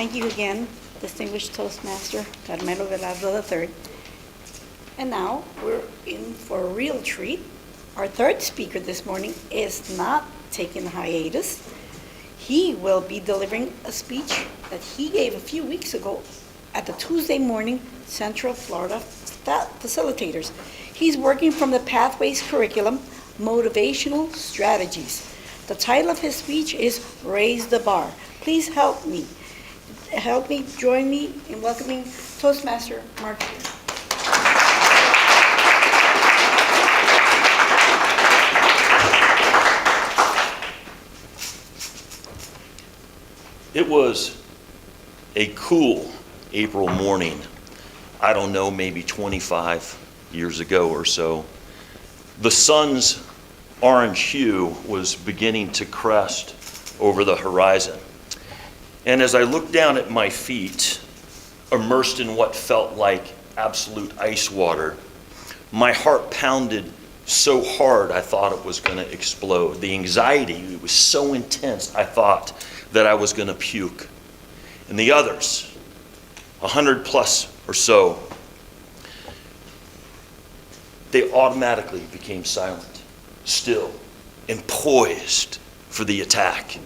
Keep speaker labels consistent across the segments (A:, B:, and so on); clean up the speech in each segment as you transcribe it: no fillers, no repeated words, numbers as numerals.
A: Thank you again, distinguished Toastmaster Carmelo Velardo III. And now we're in for a real treat. Our third speaker this morning is not taking a hiatus. He will be delivering a speech that he gave a few weeks ago at the Tuesday morning Central Florida Facilitators. He's working from the Pathways curriculum, Motivational Strategies. The title of his speech is Raise the Bar. Please help me, join me in welcoming Toastmaster Mark Shear.
B: It was a cool April morning, I don't know, maybe 25 years ago or so. The sun's orange hue was beginning to crest over the horizon. And as I looked down at my feet, immersed in what felt like absolute ice water, my heart pounded so hard I thought it was going to explode. The anxiety was so intense I thought that I was going to puke. And the others, 100 plus or so, they automatically became silent, still, and poised for the attack.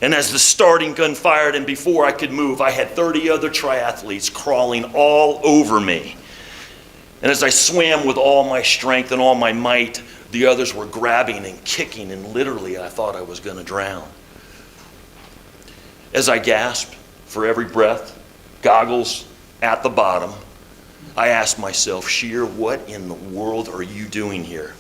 B: And as the starting gun fired and before I could move, I had 30 other triathletes crawling all over me. And as I swam with all my strength and all my might, the others were grabbing and kicking, and literally I thought I was going to drown. As I gasped for every breath, goggles at the bottom, I asked myself, Shear, what in the world are you doing here?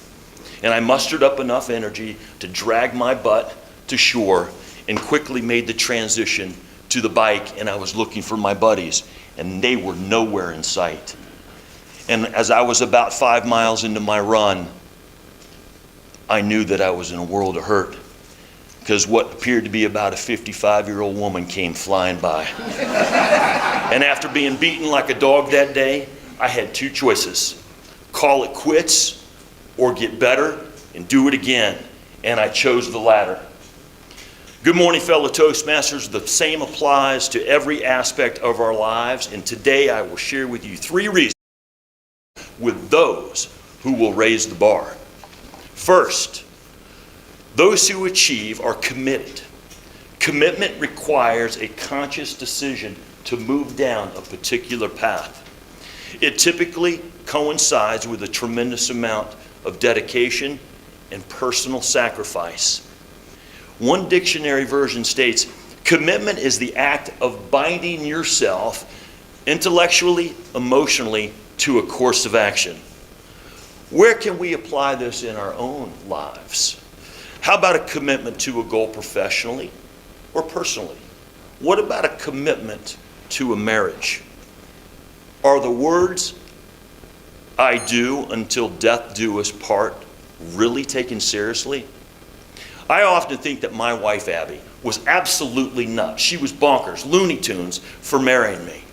B: And I mustered up enough energy to drag my butt to shore and quickly made the transition to the bike, and I was looking for my buddies, and they were nowhere in sight. And as I was about 5 miles into my run, I knew that I was in a world of hurt, because what appeared to be about a 55-year-old woman came flying by. And after being beaten like a dog that day, I had two choices: call it quits or get better and do it again. And I chose the latter. Good morning, fellow Toastmasters. The same applies to every aspect of our lives. And today I will share with you 3 reasons with those who will raise the bar. First, those who achieve are committed. Commitment requires a conscious decision to move down a particular path. It typically coincides with a tremendous amount of dedication and personal sacrifice. One dictionary version states, commitment is the act of binding yourself intellectually, emotionally to a course of action. Where can we apply this in our own lives? How about a commitment to a goal professionally or personally? What about a commitment to a marriage? Are the words, I do until death do us part, really taken seriously? I often think that my wife, Abby, was absolutely nuts. She was bonkers, Looney Tunes, for marrying me.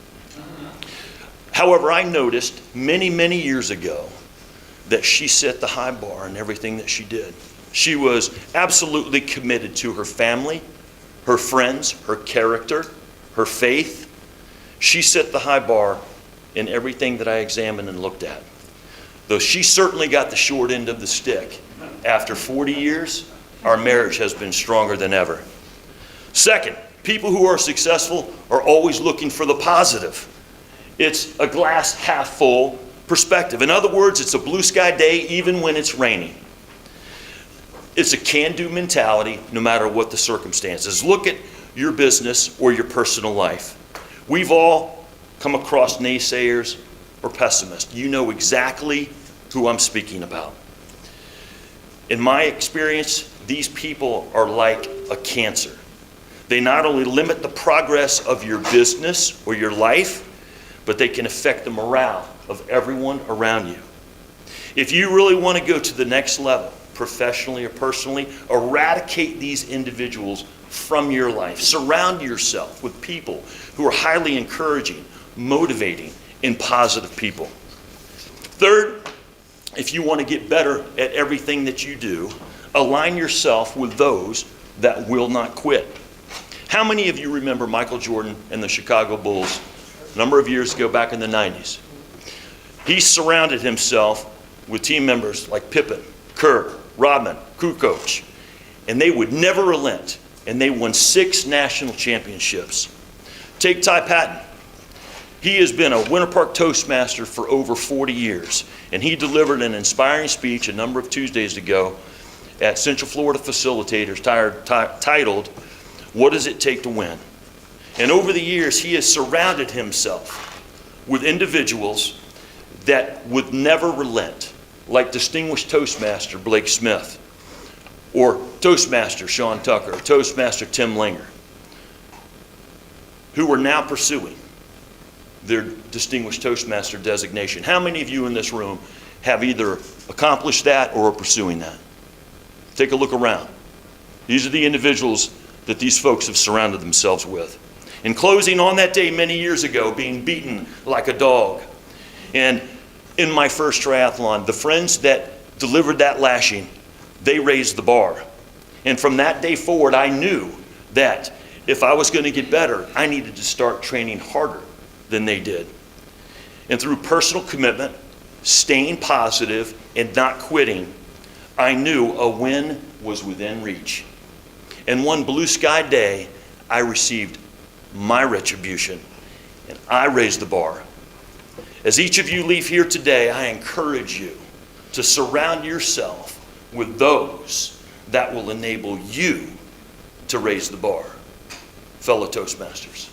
B: However, I noticed many, many years ago that she set the high bar in everything that she did. She was absolutely committed to her family, her friends, her character, her faith. She set the high bar in everything that I examined and looked at. Though she certainly got the short end of the stick, after 40 years, our marriage has been stronger than ever. Second, people who are successful are always looking for the positive. It's a glass half full perspective. In other words, it's a blue sky day even when it's raining. It's a can-do mentality no matter what the circumstances. Look at your business or your personal life. We've all come across naysayers or pessimists. You know exactly who I'm speaking about. In my experience, these people are like a cancer. They not only limit the progress of your business or your life, but they can affect the morale of everyone around you. If you really want to go to the next level, professionally or personally, eradicate these individuals from your life. Surround yourself with people who are highly encouraging, motivating, and positive people. Third, if you want to get better at everything that you do, align yourself with those that will not quit. How many of you remember Michael Jordan and the Chicago Bulls a number of years ago back in the 90s? He surrounded himself with team members like Pippen, Kerr, Rodman, Kukoc, and they would never relent, and they won 6 national championships. Take Ty Patton. He has been a Winter Park Toastmaster for over 40 years, and he delivered an inspiring speech a number of Tuesdays ago at Central Florida Facilitators titled, "What Does It Take to Win?" And over the years, he has surrounded himself with individuals that would never relent, like distinguished Toastmaster Blake Smith, or Toastmaster Sean Tucker, or Toastmaster Tim Linger, who are now pursuing their distinguished Toastmaster designation. How many of you in this room have either accomplished that or are pursuing that? Take a look around. These are the individuals that these folks have surrounded themselves with. In closing, on that day many years ago, being beaten like a dog, and in my first triathlon, the friends that delivered that lashing, they raised the bar. And from that day forward, I knew that if I was going to get better, I needed to start training harder than they did. And through personal commitment, staying positive, and not quitting, I knew a win was within reach. And one blue sky day, I received my retribution, and I raised the bar. As each of you leave here today, I encourage you to surround yourself with those that will enable you to raise the bar. Fellow Toastmasters.